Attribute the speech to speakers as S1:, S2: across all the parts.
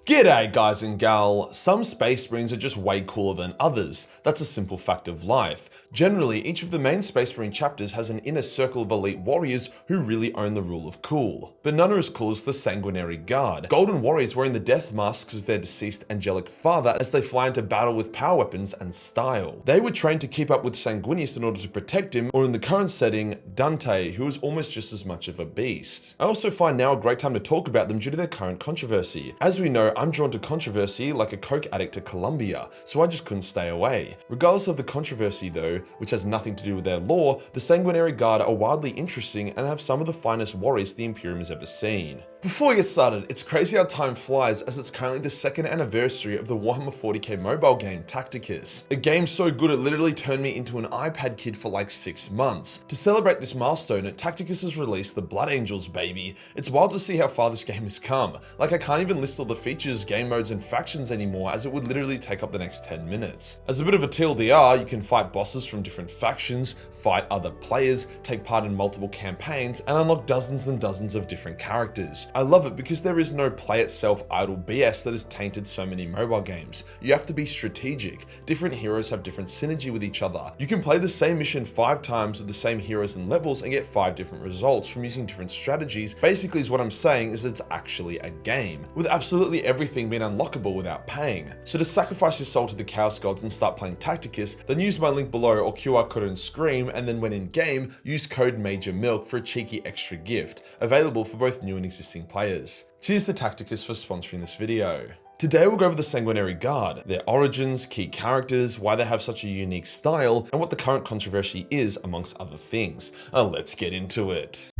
S1: G'day guys and gal, some Space Marines are just way cooler than others. That's a simple fact of life. Generally, each of the main Space Marine chapters has an inner circle of elite warriors who really own the rule of cool. But none are as cool as the Sanguinary Guard. Golden warriors wearing the death masks of their deceased angelic father as they fly into battle with power weapons and style. They were trained to keep up with Sanguinius in order to protect him, or in the current setting, Dante, who is almost just as much of a beast. I also find now a great time to talk about them due to their current controversy. As we know, I'm drawn to controversy like a coke addict to Colombia, so I just couldn't stay away. Regardless of the controversy though, which has nothing to do with their lore, the Sanguinary Guard are wildly interesting and have some of the finest warriors the Imperium has ever seen. Before we get started, it's crazy how time flies as it's currently the 2nd anniversary of the Warhammer 40k mobile game Tacticus. A game so good it literally turned me into an iPad kid for like 6 months. To celebrate this milestone, Tacticus has released the Blood Angels, baby. It's wild to see how far this game has come. Like, I can't even list all the features, game modes and factions anymore, as it would literally take up the next 10 minutes. As a bit of a TLDR, you can fight bosses from different factions, fight other players, take part in multiple campaigns, and unlock dozens and dozens of different characters. I love it because there is no play itself idle BS that has tainted so many mobile games. You have to be strategic. Different heroes have different synergy with each other. You can play the same mission 5 times with the same heroes and levels and get 5 different results from using different strategies. Basically, is what I'm saying is it's actually a game, with absolutely everything being unlockable without paying. So to sacrifice your soul to the Chaos Gods and start playing Tacticus, then use my link below or QR code on screen, and then when in game, use code MAJORMILK for a cheeky extra gift, available for both new and existing players. Cheers to Tacticus for sponsoring this video. Today we'll go over the Sanguinary Guard, their origins, key characters, why they have such a unique style, and what the current controversy is amongst other things. Let's get into it.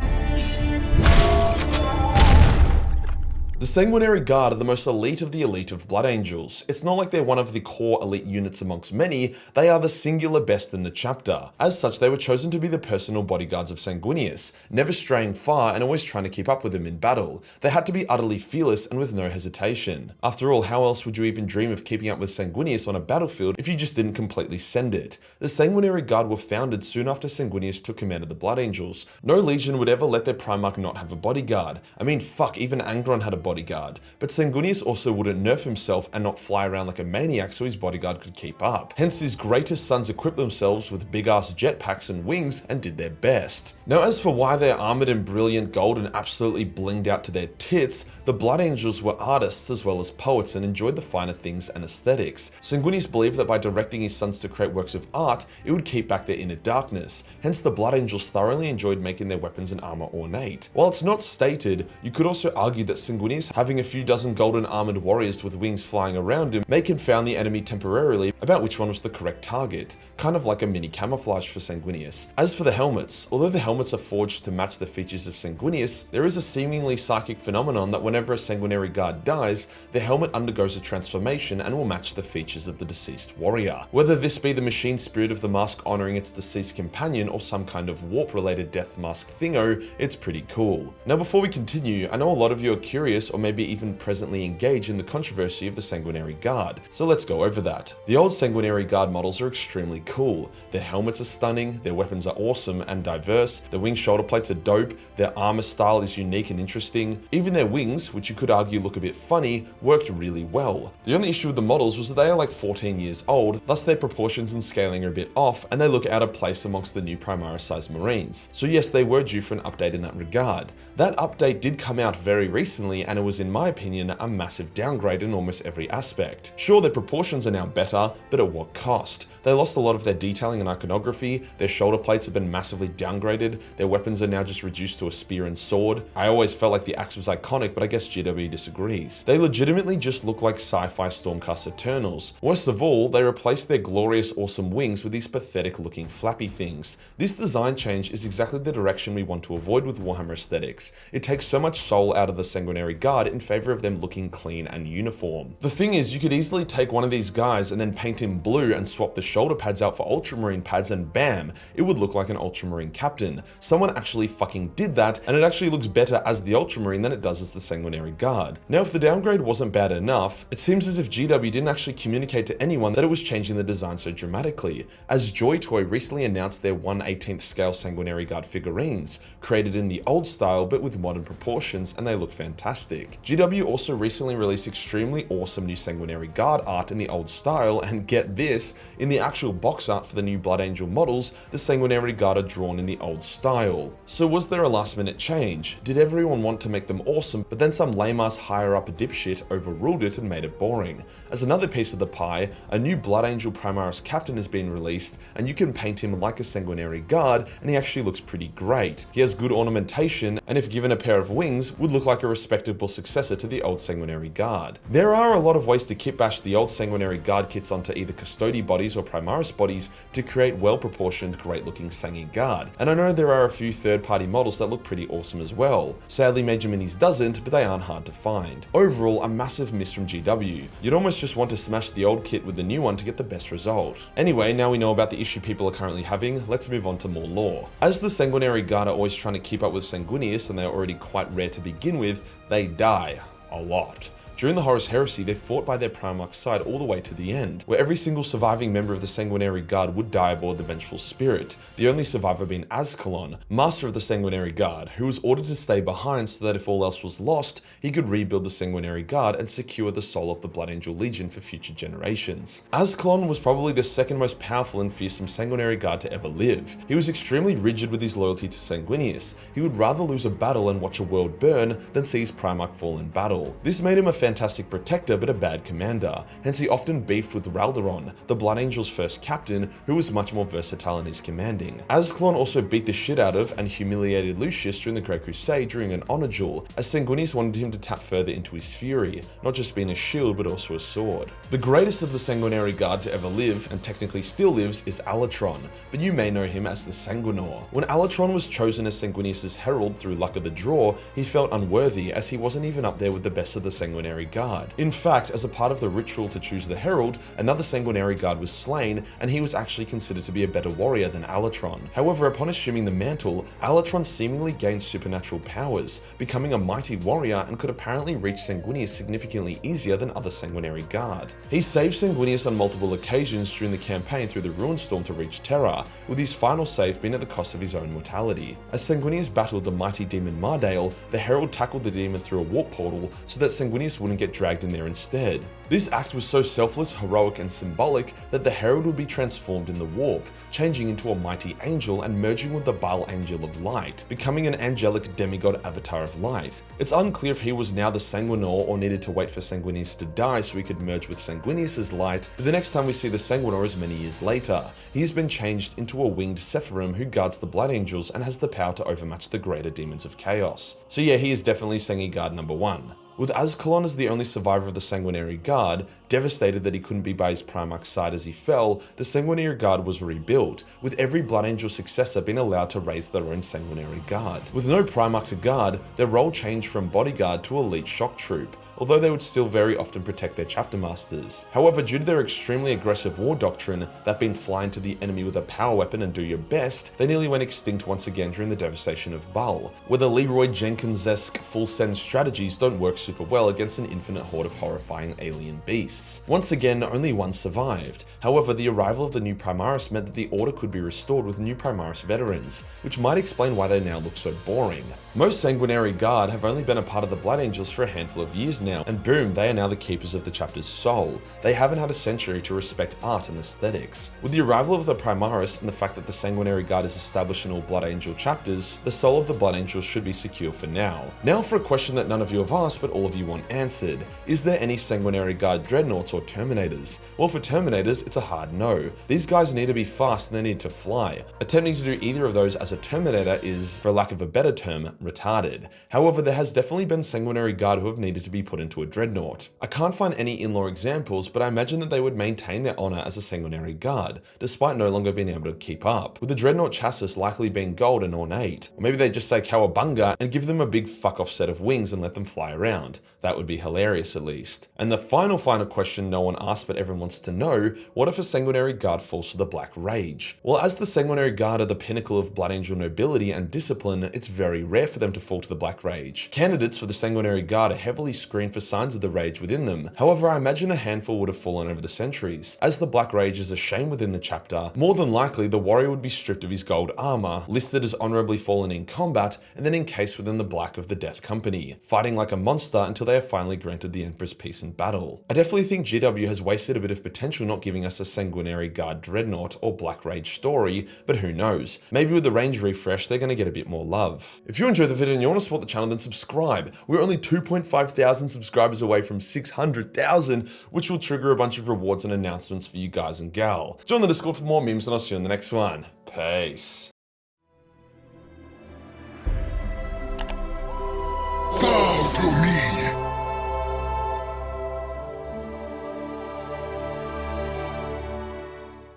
S1: The Sanguinary Guard are the most elite of the elite of Blood Angels. It's not like they're one of the core elite units amongst many, they are the singular best in the chapter. As such, they were chosen to be the personal bodyguards of Sanguinius, never straying far and always trying to keep up with him in battle. They had to be utterly fearless and with no hesitation. After all, how else would you even dream of keeping up with Sanguinius on a battlefield if you just didn't completely send it? The Sanguinary Guard were founded soon after Sanguinius took command of the Blood Angels. No legion would ever let their Primarch not have a bodyguard. I mean, fuck, even Angron had a bodyguard. But Sanguinius also wouldn't nerf himself and not fly around like a maniac so his bodyguard could keep up. Hence his greatest sons equipped themselves with big ass jetpacks and wings and did their best. Now as for why they're armored in brilliant gold and absolutely blinged out to their tits, the Blood Angels were artists as well as poets and enjoyed the finer things and aesthetics. Sanguinius believed that by directing his sons to create works of art, it would keep back their inner darkness. Hence the Blood Angels thoroughly enjoyed making their weapons and armor ornate. While it's not stated, you could also argue that Sanguinius, having a few dozen golden armored warriors with wings flying around him, may confound the enemy temporarily about which one was the correct target, kind of like a mini camouflage for Sanguinius. As for the helmets, although the helmets are forged to match the features of Sanguinius, there is a seemingly psychic phenomenon that whenever a Sanguinary Guard dies, the helmet undergoes a transformation and will match the features of the deceased warrior. Whether this be the machine spirit of the mask honoring its deceased companion or some kind of warp related death mask thingo, it's pretty cool. Now before we continue, I know a lot of you are curious or maybe even presently engaged in the controversy of the Sanguinary Guard, so let's go over that. The old Sanguinary Guard models are extremely cool. Their helmets are stunning, their weapons are awesome and diverse, the wing shoulder plates are dope, their armor style is unique and interesting. Even their wings, which you could argue look a bit funny, worked really well. The only issue with the models was that they are like 14 years old, thus their proportions and scaling are a bit off, and they look out of place amongst the new Primaris sized Marines. So yes, they were due for an update in that regard. That update did come out very recently, and it was, in my opinion, a massive downgrade in almost every aspect. Sure, their proportions are now better, but at what cost? They lost a lot of their detailing and iconography, their shoulder plates have been massively downgraded, their weapons are now just reduced to a spear and sword. I always felt like the axe was iconic, but I guess GW disagrees. They legitimately just look like sci-fi Stormcast Eternals. Worst of all, they replaced their glorious awesome wings with these pathetic looking flappy things. This design change is exactly the direction we want to avoid with Warhammer aesthetics. It takes so much soul out of the Sanguinary Guard in favor of them looking clean and uniform. The thing is, you could easily take one of these guys and then paint him blue and swap the shoulder pads out for Ultramarine pads and bam, it would look like an Ultramarine captain. Someone actually fucking did that, and it actually looks better as the Ultramarine than it does as the Sanguinary Guard. Now if the downgrade wasn't bad enough, it seems as if GW didn't actually communicate to anyone that it was changing the design so dramatically, as Joy Toy recently announced their 1/18th scale Sanguinary Guard figurines, created in the old style but with modern proportions, and they look fantastic. fantastic. GW also recently released extremely awesome new Sanguinary Guard art in the old style, and get this, in the actual box art for the new Blood Angel models, the Sanguinary Guard are drawn in the old style. So was there a last minute change? Did everyone want to make them awesome, but then some lame-ass higher-up dipshit overruled it and made it boring? As another piece of the pie, a new Blood Angel Primaris captain has been released, and you can paint him like a Sanguinary Guard, and he actually looks pretty great. He has good ornamentation, and if given a pair of wings, would look like a respectable successor to the old Sanguinary Guard. There are a lot of ways to kitbash the old Sanguinary Guard kits onto either Custodi bodies or Primaris bodies to create well-proportioned, great-looking Sangi Guard, and I know there are a few third-party models that look pretty awesome as well. Sadly, Major Minis doesn't, but they aren't hard to find. Overall, a massive miss from GW. You'd almost just want to smash the old kit with the new one to get the best result. Anyway, now we know about the issue people are currently having, let's move on to more lore. As the Sanguinary Guard are always trying to keep up with Sanguinius, and they are already quite rare to begin with, they die a lot. During the Horus Heresy, they fought by their Primarch's side all the way to the end, where every single surviving member of the Sanguinary Guard would die aboard the Vengeful Spirit, the only survivor being Azcalon, master of the Sanguinary Guard, who was ordered to stay behind so that if all else was lost, he could rebuild the Sanguinary Guard and secure the soul of the Blood Angel Legion for future generations. Azcalon was probably the second most powerful and fearsome Sanguinary Guard to ever live. He was extremely rigid with his loyalty to Sanguinius. He would rather lose a battle and watch a world burn than see his Primarch fall in battle. This made him a fantastic protector but a bad commander, hence he often beefed with Ralderon, the Blood Angel's first captain, who was much more versatile in his commanding. Azcalon also beat the shit out of and humiliated Lucius during the Great Crusade during an honor duel, as Sanguinius wanted him to tap further into his fury, not just being a shield but also a sword. The greatest of the Sanguinary Guard to ever live, and technically still lives, is Alatron, but you may know him as the Sanguinor. When Alatron was chosen as Sanguinius' herald through luck of the draw, he felt unworthy as he wasn't even up there with the best of the Sanguinary Guard. In fact, as a part of the ritual to choose the herald, another Sanguinary Guard was slain, and he was actually considered to be a better warrior than Alatron. However, upon assuming the mantle, Alatron seemingly gained supernatural powers, becoming a mighty warrior and could apparently reach Sanguinius significantly easier than other Sanguinary Guard. He saved Sanguinius on multiple occasions during the campaign through the Ruinstorm to reach Terra, with his final save being at the cost of his own mortality. As Sanguinius battled the mighty demon Mardale, the herald tackled the demon through a warp portal so that Sanguinius wouldn't get dragged in there instead. This act was so selfless, heroic, and symbolic that the herald would be transformed in the warp, changing into a mighty angel and merging with the Baal Angel of Light, becoming an angelic demigod avatar of light. It's unclear if he was now the Sanguinor or needed to wait for Sanguinius to die so he could merge with Sanguinius' light, but the next time we see the Sanguinor is many years later. He has been changed into a winged Sephirim who guards the Blood Angels and has the power to overmatch the greater demons of chaos. So yeah, he is definitely Sangi Guard number 1. With Azcalon as the only survivor of the Sanguinary Guard, devastated that he couldn't be by his Primarch's side as he fell, the Sanguinary Guard was rebuilt, with every Blood Angel successor being allowed to raise their own Sanguinary Guard. With no Primarch to guard, their role changed from bodyguard to elite shock troop, although they would still very often protect their chapter masters. However, due to their extremely aggressive war doctrine, that being fly into the enemy with a power weapon and do your best, they nearly went extinct once again during the devastation of Baal, where the Leroy Jenkins-esque full send strategies don't work super well against an infinite horde of horrifying alien beasts. Once again, only one survived. However, the arrival of the new Primaris meant that the order could be restored with new Primaris veterans, which might explain why they now look so boring. Most Sanguinary Guard have only been a part of the Blood Angels for a handful of years now, and boom, they are now the keepers of the chapter's soul. They haven't had a century to respect art and aesthetics. With the arrival of the Primaris and the fact that the Sanguinary Guard is established in all Blood Angel chapters, the soul of the Blood Angels should be secure for now. Now for a question that none of you have asked but all of you want answered. Is there any Sanguinary Guard Dreadnoughts or Terminators? Well, for Terminators, it's a hard no. These guys need to be fast and they need to fly. Attempting to do either of those as a Terminator is, for lack of a better term, retarded. However, there has definitely been Sanguinary Guard who have needed to be put into a Dreadnought. I can't find any in-law examples, but I imagine that they would maintain their honor as a Sanguinary Guard, despite no longer being able to keep up, with the Dreadnought chassis likely being gold and ornate. Or maybe they just say Cowabunga and give them a big fuck-off set of wings and let them fly around. That would be hilarious at least. And the final question no one asked but everyone wants to know, what if a Sanguinary Guard falls to the Black Rage? Well, as the Sanguinary Guard are the pinnacle of Blood Angel nobility and discipline, it's very rare for them to fall to the Black Rage. Candidates for the Sanguinary Guard are heavily screened for signs of the rage within them. However, I imagine a handful would have fallen over the centuries. As the Black Rage is a shame within the chapter, more than likely the warrior would be stripped of his gold armor, listed as honorably fallen in combat, and then encased within the black of the Death Company, fighting like a monster start until they are finally granted the Emperor's peace in battle. I definitely think GW has wasted a bit of potential not giving us a Sanguinary Guard Dreadnought or Black Rage story, but who knows? Maybe with the range refresh, they're going to get a bit more love. If you enjoyed the video and you want to support the channel, then subscribe. We're only 2.5 thousand subscribers away from 600,000, which will trigger a bunch of rewards and announcements for you guys and gal. Join the Discord for more memes, and I'll see you in the next one. Peace.